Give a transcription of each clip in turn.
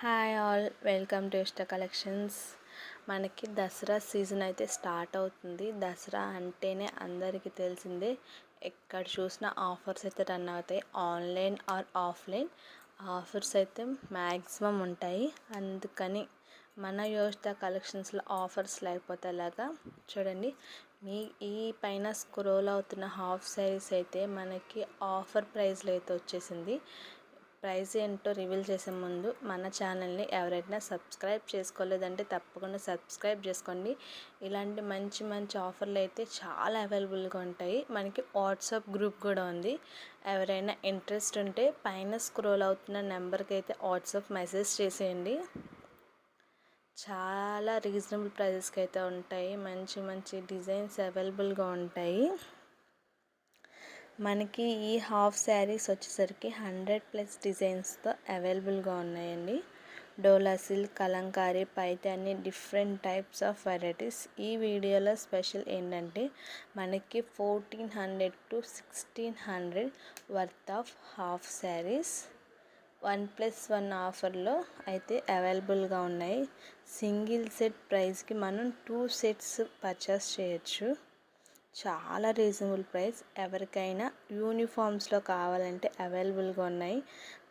Hi all, welcome to ఇష్ట collections. మనకి Dasara season అయితే స్టార్ట్ అవుతుంది. దసరా అంటేనే అందరికీ తెలిసిందే, ఎక్కడ చూసినా ఆఫర్స్ అయితే రన్ అవుతాయి. ఆన్లైన్ ఆర్ ఆఫ్లైన్ ఆఫర్స్ అయితే మ్యాక్సిమం ఉంటాయి. అందుకని మన యోష్ట కలెక్షన్స్లో ఆఫర్స్ లేకపోతే అలాగా చూడండి. మీ ఈ పైన స్క్రోల్ అవుతున్న హాఫ్ శారీస్ అయితే మనకి ఆఫర్ ప్రైస్లో అయితే వచ్చేసింది. ప్రైస్ ఏంటో రివీల్ చేసే ముందు మన ఛానల్ని ఎవరైనా సబ్స్క్రైబ్ చేసుకోలేదంటే తప్పకుండా సబ్స్క్రైబ్ చేసుకోండి. ఇలాంటి మంచి మంచి ఆఫర్లు అయితే చాలా అవైలబుల్గా ఉంటాయి. మనకి వాట్సాప్ గ్రూప్ కూడా ఉంది. ఎవరైనా ఇంట్రెస్ట్ ఉంటే పైన స్క్రోల్ అవుతున్న నెంబర్కి అయితే వాట్సాప్ మెసేజ్ చేసేయండి. చాలా రీజనబుల్ ప్రైజెస్కి అయితే ఉంటాయి. మంచి మంచి డిజైన్స్ అవైలబుల్గా ఉంటాయి. మనకి ఈ హాఫ్ శారీస్ వచ్చేసరికి 100+ డిజైన్స్తో అవైలబుల్గా ఉన్నాయండి. Dola silk, Kalamkari, Paithani, different types of varieties. ఈ వీడియోలో స్పెషల్ ఏంటంటే మనకి 1400 to 1600 worth of half saris 1+1 ఆఫర్లో అయితే అవైలబుల్గా ఉన్నాయి. సింగిల్ సెట్ ప్రైస్కి మనం 2 సెట్స్ పర్చేస్ చేయొచ్చు. చాలా రీజనబుల్ ప్రైస్. ఎవరికైనా యూనిఫామ్స్లో కావాలంటే అవైలబుల్గా ఉన్నాయి.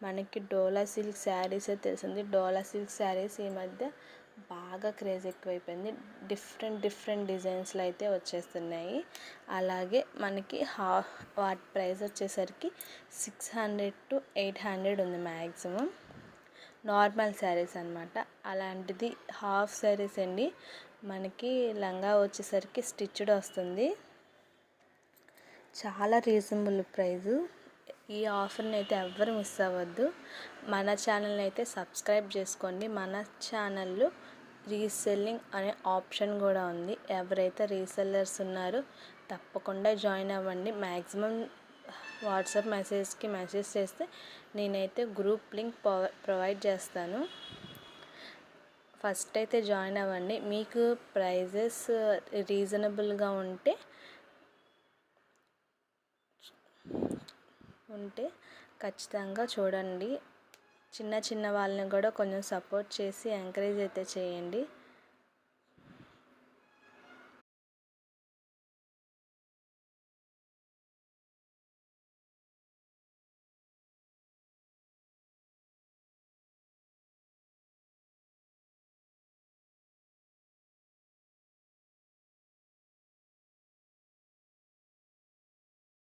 మనకి డోలా సిల్క్ శారీస్ తెలిసింది. డోలా సిల్క్ శారీస్ ఈ మధ్య బాగా క్రేజ్ ఎక్కువైపోయింది. డిఫరెంట్ డిజైన్స్లో అయితే వచ్చేస్తున్నాయి. అలాగే మనకి వాటి ప్రైస్ వచ్చేసరికి 600 to 800 ఉంది మ్యాక్సిమం. నార్మల్ శారీస్ అనమాట. అలాంటిది హాఫ్ శారీస్ అండి. మనకి లంగా వచ్చేసరికి స్టిచ్డ్ వస్తుంది. చాలా రీజనబుల్ ప్రైజు. ఈ ఆఫర్ని అయితే ఎవ్వరు మిస్ అవ్వద్దు. మన ఛానల్ని అయితే సబ్స్క్రైబ్ చేసుకోండి. మన ఛానల్లో రీసెల్లింగ్ అనే ఆప్షన్ కూడా ఉంది. ఎవరైతే రీసెల్లర్స్ ఉన్నారో తప్పకుండా జాయిన్ అవ్వండి. మ్యాక్సిమం వాట్సాప్ మెసేజ్కి మెసేజ్ చేస్తే నేనైతే గ్రూప్ లింక్ ప్రొవైడ్ చేస్తాను. ఫస్ట్ అయితే జాయిన్ అవ్వండి. మీకు ప్రైజెస్ రీజనబుల్గా ఉంటే ఖచ్చితంగా చూడండి. చిన్న వాళ్ళని కూడా కొంచెం సపోర్ట్ చేసి ఎంకరేజ్ అయితే చేయండి.